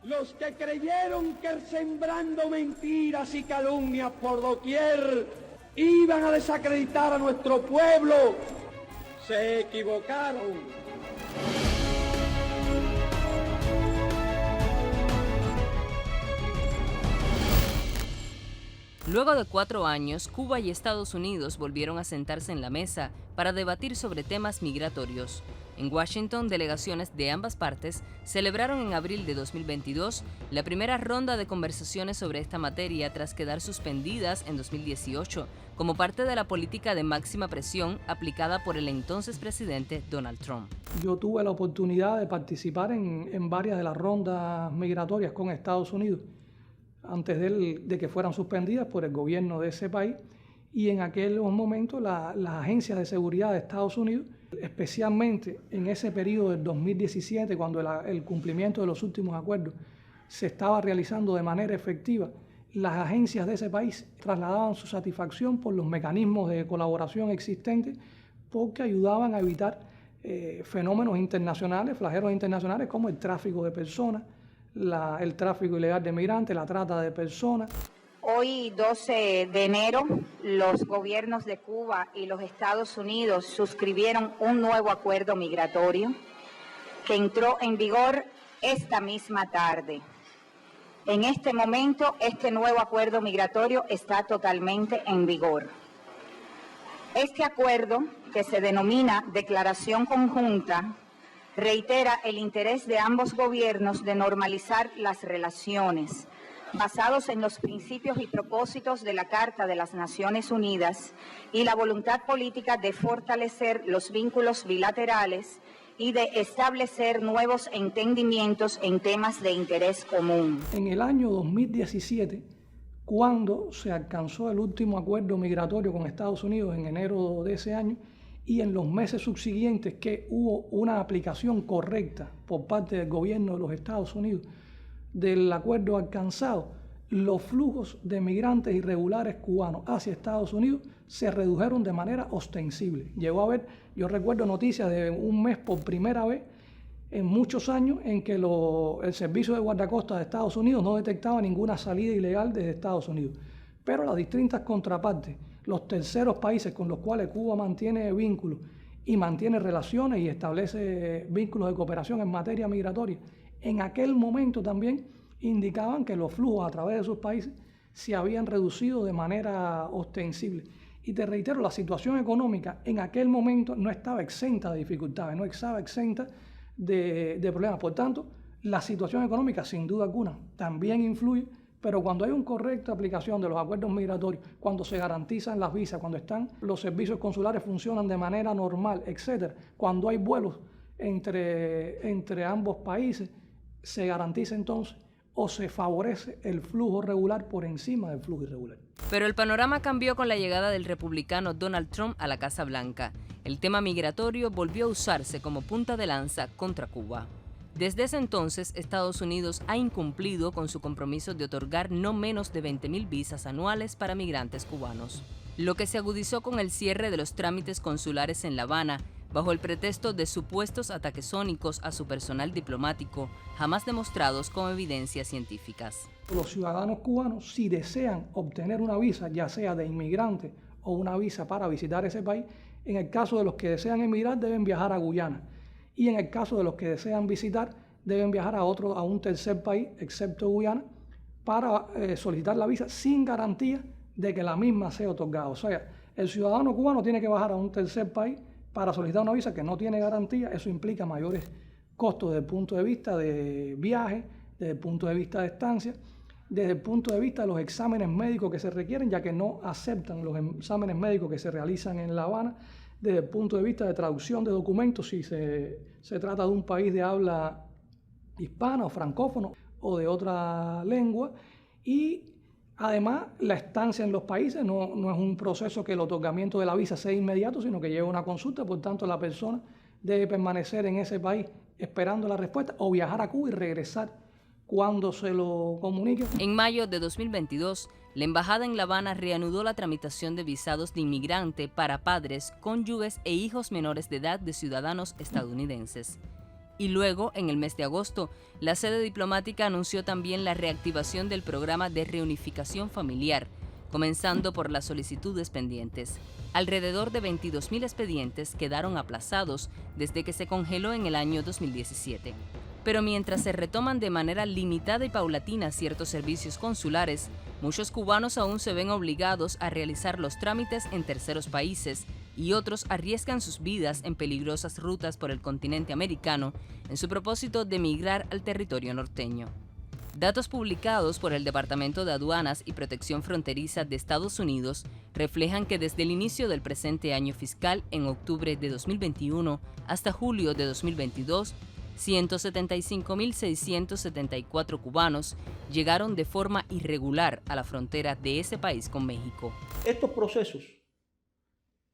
Los que creyeron que sembrando mentiras y calumnias por doquier iban a desacreditar a nuestro pueblo, se equivocaron. Luego de 4 años, Cuba y Estados Unidos volvieron a sentarse en la mesa para debatir sobre temas migratorios. En Washington, delegaciones de ambas partes celebraron en abril de 2022 la primera ronda de conversaciones sobre esta materia tras quedar suspendidas en 2018 como parte de la política de máxima presión aplicada por el entonces presidente Donald Trump. Yo tuve la oportunidad de participar en varias de las rondas migratorias con Estados Unidos antes de que fueran suspendidas por el gobierno de ese país, y en aquel momento las agencias de seguridad de Estados Unidos, especialmente en ese periodo del 2017, cuando el cumplimiento de los últimos acuerdos se estaba realizando de manera efectiva, las agencias de ese país trasladaban su satisfacción por los mecanismos de colaboración existentes, porque ayudaban a evitar fenómenos internacionales, flagelos internacionales como el tráfico de personas, el tráfico ilegal de migrantes, la trata de personas. Hoy, 12 de enero, los gobiernos de Cuba y los Estados Unidos suscribieron un nuevo acuerdo migratorio que entró en vigor esta misma tarde. En este momento, este nuevo acuerdo migratorio está totalmente en vigor. Este acuerdo, que se denomina Declaración Conjunta, reitera el interés de ambos gobiernos de normalizar las relaciones, basados en los principios y propósitos de la Carta de las Naciones Unidas y la voluntad política de fortalecer los vínculos bilaterales y de establecer nuevos entendimientos en temas de interés común. En el año 2017, cuando se alcanzó el último acuerdo migratorio con Estados Unidos en enero de ese año, y en los meses subsiguientes que hubo una aplicación correcta por parte del gobierno de los Estados Unidos del acuerdo alcanzado, los flujos de migrantes irregulares cubanos hacia Estados Unidos se redujeron de manera ostensible. Llegó a haber, yo recuerdo noticias de un mes por primera vez en muchos años en que el servicio de guardacostas de Estados Unidos no detectaba ninguna salida ilegal desde Estados Unidos. Pero las distintas contrapartes, los terceros países con los cuales Cuba mantiene vínculos y mantiene relaciones y establece vínculos de cooperación en materia migratoria, en aquel momento también indicaban que los flujos a través de esos países se habían reducido de manera ostensible. Y te reitero, la situación económica en aquel momento no estaba exenta de dificultades, no estaba exenta de problemas. Por tanto, la situación económica, sin duda alguna, también influye, pero cuando hay una correcta aplicación de los acuerdos migratorios, cuando se garantizan las visas, cuando los servicios consulares funcionan de manera normal, etc., cuando hay vuelos entre ambos países, se garantiza entonces o se favorece el flujo regular por encima del flujo irregular. Pero el panorama cambió con la llegada del republicano Donald Trump a la Casa Blanca. El tema migratorio volvió a usarse como punta de lanza contra Cuba. Desde ese entonces, Estados Unidos ha incumplido con su compromiso de otorgar no menos de 20.000 visas anuales para migrantes cubanos, lo que se agudizó con el cierre de los trámites consulares en La Habana, bajo el pretexto de supuestos ataques sónicos a su personal diplomático, jamás demostrados con evidencias científicas. Los ciudadanos cubanos, si desean obtener una visa, ya sea de inmigrante o una visa para visitar ese país, en el caso de los que desean emigrar, deben viajar a Guyana. Y en el caso de los que desean visitar, deben viajar a un tercer país, excepto Guyana, para solicitar la visa sin garantía de que la misma sea otorgada. O sea, el ciudadano cubano tiene que viajar a un tercer país para solicitar una visa que no tiene garantía. Eso implica mayores costos desde el punto de vista de viaje, desde el punto de vista de estancia, desde el punto de vista de los exámenes médicos que se requieren, ya que no aceptan los exámenes médicos que se realizan en La Habana, desde el punto de vista de traducción de documentos, si se trata de un país de habla hispana o francófono o de otra lengua. Y además, la estancia en los países no es un proceso que el otorgamiento de la visa sea inmediato, sino que lleva una consulta. Por tanto, la persona debe permanecer en ese país esperando la respuesta o viajar a Cuba y regresar cuando se lo comunique. En mayo de 2022, la embajada en La Habana reanudó la tramitación de visados de inmigrante para padres, cónyuges e hijos menores de edad de ciudadanos estadounidenses. Y luego, en el mes de agosto, la sede diplomática anunció también la reactivación del programa de reunificación familiar, comenzando por las solicitudes pendientes. Alrededor de 22.000 expedientes quedaron aplazados desde que se congeló en el año 2017. Pero mientras se retoman de manera limitada y paulatina ciertos servicios consulares, muchos cubanos aún se ven obligados a realizar los trámites en terceros países y otros arriesgan sus vidas en peligrosas rutas por el continente americano en su propósito de migrar al territorio norteño. Datos publicados por el Departamento de Aduanas y Protección Fronteriza de Estados Unidos reflejan que desde el inicio del presente año fiscal, en octubre de 2021 hasta julio de 2022, 175.674 cubanos llegaron de forma irregular a la frontera de ese país con México. Estos procesos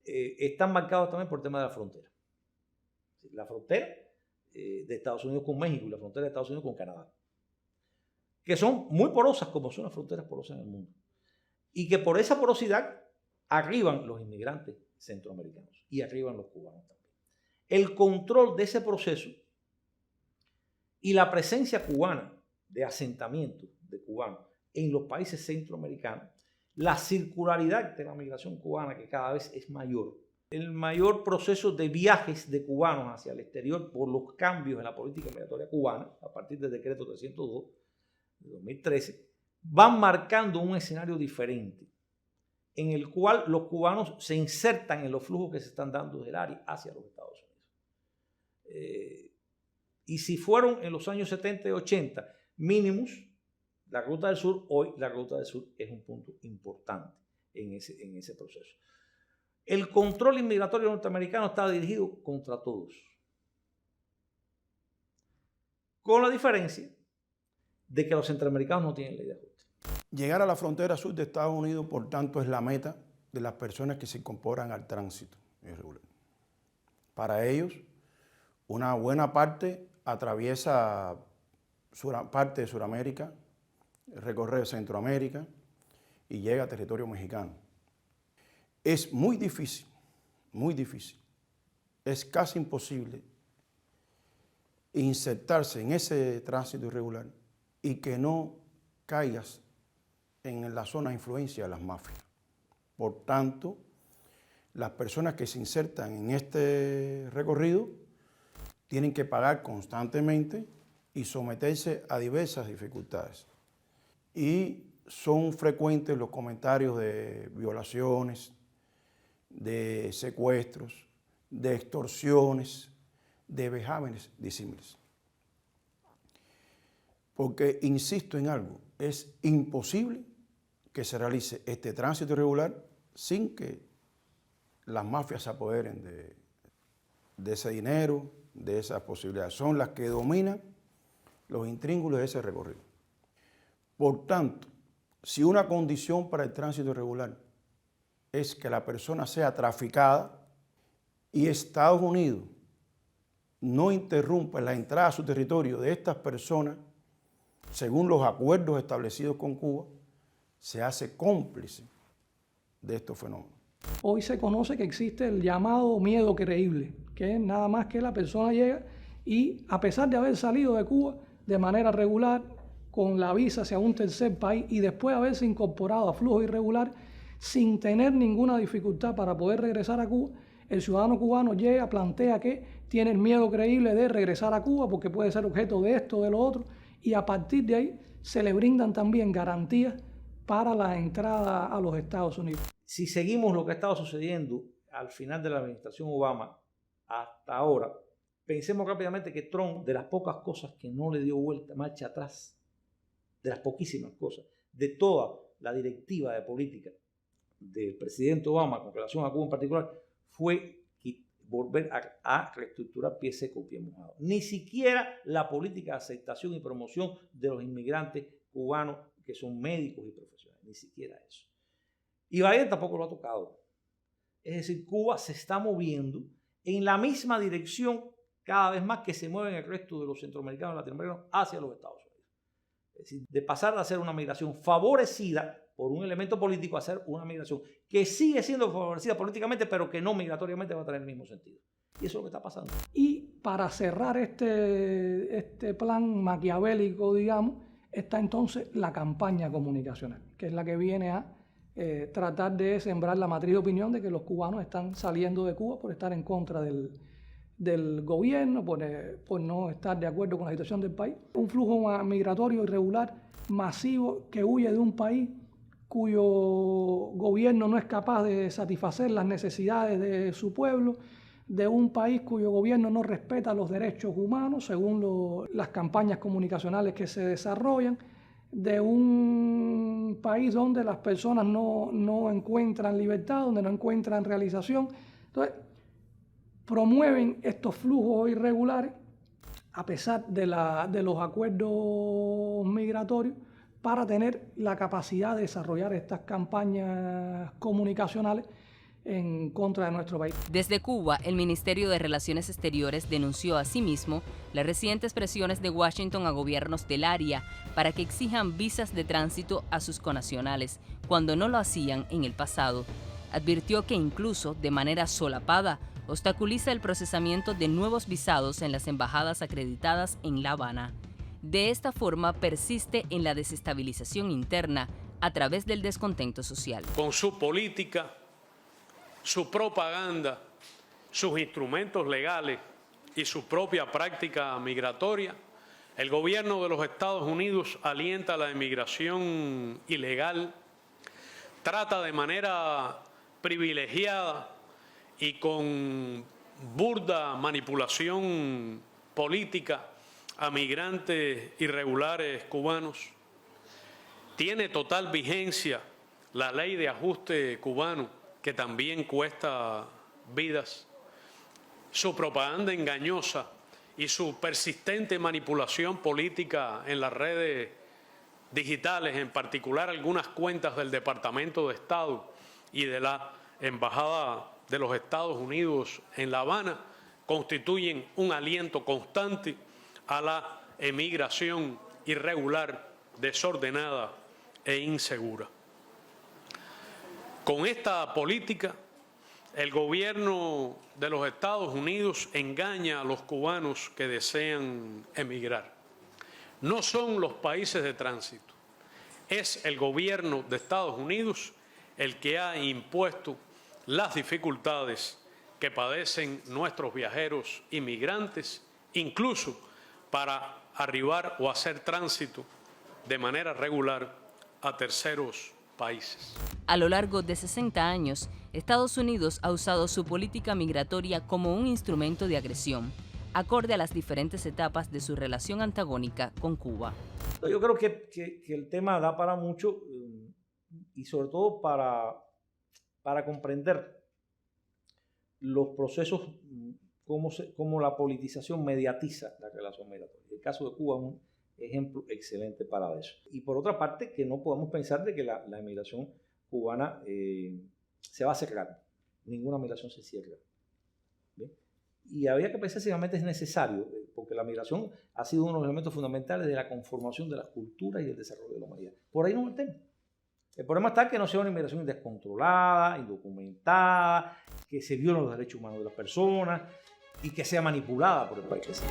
están marcados también por el tema de la frontera. La frontera de Estados Unidos con México y la frontera de Estados Unidos con Canadá, que son muy porosas como son las fronteras porosas en el mundo. Y que por esa porosidad arriban los inmigrantes centroamericanos y arriban los cubanos también. El control de ese proceso y la presencia cubana de asentamiento de cubanos en los países centroamericanos, la circularidad de la migración cubana que cada vez es mayor, el mayor proceso de viajes de cubanos hacia el exterior por los cambios en la política migratoria cubana, a partir del decreto 302 de 2013, van marcando un escenario diferente en el cual los cubanos se insertan en los flujos que se están dando del área hacia los Estados Unidos. Y si fueron en los años 70 y 80 mínimos, la Ruta del Sur, hoy la Ruta del Sur es un punto importante en ese proceso. El control inmigratorio norteamericano está dirigido contra todos, con la diferencia de que los centroamericanos no tienen ley de ajuste. Llegar a la frontera sur de Estados Unidos, por tanto, es la meta de las personas que se incorporan al tránsito irregular. Para ellos, una buena parte atraviesa parte de Sudamérica, recorre Centroamérica y llega a territorio mexicano. Es muy difícil, es casi imposible insertarse en ese tránsito irregular y que no caigas en la zona de influencia de las mafias. Por tanto, las personas que se insertan en este recorrido tienen que pagar constantemente y someterse a diversas dificultades. Y son frecuentes los comentarios de violaciones, de secuestros, de extorsiones, de vejámenes disímiles. Porque, insisto en algo, es imposible que se realice este tránsito irregular sin que las mafias se apoderen de ese dinero, de esas posibilidades. Son las que dominan los intríngulos de ese recorrido. Por tanto, si una condición para el tránsito irregular es que la persona sea traficada y Estados Unidos no interrumpa la entrada a su territorio de estas personas, según los acuerdos establecidos con Cuba, se hace cómplice de estos fenómenos. Hoy se conoce que existe el llamado miedo creíble, que es nada más que la persona llega y, a pesar de haber salido de Cuba de manera regular, con la visa hacia un tercer país y después haberse incorporado a flujo irregular, sin tener ninguna dificultad para poder regresar a Cuba, el ciudadano cubano llega, plantea que tiene el miedo creíble de regresar a Cuba porque puede ser objeto de esto o de lo otro, y a partir de ahí se le brindan también garantías para la entrada a los Estados Unidos. Si seguimos lo que ha estado sucediendo al final de la administración Obama hasta ahora, pensemos rápidamente que Trump, de las pocas cosas que no le dio marcha atrás, de las poquísimas cosas, de toda la directiva de política del presidente Obama con relación a Cuba en particular, fue volver a reestructurar pie seco, pie mojado. Ni siquiera la política de aceptación y promoción de los inmigrantes cubanos que son médicos y profesionales, ni siquiera eso. Y Biden tampoco lo ha tocado. Es decir, Cuba se está moviendo en la misma dirección cada vez más que se mueven el resto de los centroamericanos y latinoamericanos hacia los Estados Unidos. Es decir, de pasar de hacer una migración favorecida por un elemento político a hacer una migración que sigue siendo favorecida políticamente, pero que no migratoriamente va a tener el mismo sentido. Y eso es lo que está pasando. Y para cerrar este plan maquiavélico, digamos, está entonces la campaña comunicacional, que es la que viene a tratar de sembrar la matriz de opinión de que los cubanos están saliendo de Cuba por estar en contra del gobierno, por no estar de acuerdo con la situación del país. Un flujo migratorio irregular, masivo, que huye de un país cuyo gobierno no es capaz de satisfacer las necesidades de su pueblo, de un país cuyo gobierno no respeta los derechos humanos según las campañas comunicacionales que se desarrollan, de un país donde las personas no encuentran libertad, donde no encuentran realización. Entonces, promueven estos flujos irregulares a pesar de los acuerdos migratorios para tener la capacidad de desarrollar estas campañas comunicacionales en contra de nuestro país. Desde Cuba, el Ministerio de Relaciones Exteriores denunció asimismo las recientes presiones de Washington a gobiernos del área para que exijan visas de tránsito a sus connacionales, cuando no lo hacían en el pasado. Advirtió que incluso, de manera solapada, obstaculiza el procesamiento de nuevos visados en las embajadas acreditadas en La Habana. De esta forma, persiste en la desestabilización interna a través del descontento social. Con su política, su propaganda, sus instrumentos legales y su propia práctica migratoria, el gobierno de los Estados Unidos alienta la inmigración ilegal, trata de manera privilegiada y con burda manipulación política a migrantes irregulares cubanos. Tiene total vigencia la ley de ajuste cubano, que también cuesta vidas. Su propaganda engañosa y su persistente manipulación política en las redes digitales, en particular algunas cuentas del Departamento de Estado y de la Embajada de los Estados Unidos en La Habana, constituyen un aliento constante a la emigración irregular, desordenada e insegura. Con esta política, el gobierno de los Estados Unidos engaña a los cubanos que desean emigrar. No son los países de tránsito, es el gobierno de Estados Unidos el que ha impuesto las dificultades que padecen nuestros viajeros inmigrantes, incluso para arribar o hacer tránsito de manera regular a terceros países. A lo largo de 60 años, Estados Unidos ha usado su política migratoria como un instrumento de agresión, acorde a las diferentes etapas de su relación antagónica con Cuba. Yo creo que el tema da para mucho y sobre todo para comprender los procesos, cómo la politización mediatiza la relación migratoria. El caso de Cuba es un ejemplo excelente para eso. Y por otra parte, que no podemos pensar de que la migración cubana se va a cerrar. Ninguna migración se cierra. ¿Bien? Y había que pensar si realmente es necesario, porque la migración ha sido uno de los elementos fundamentales de la conformación de las culturas y el desarrollo de la humanidad. Por ahí no es el tema. El problema está que no sea una inmigración descontrolada, indocumentada, que se violen los derechos humanos de las personas y que sea manipulada por el país que sea.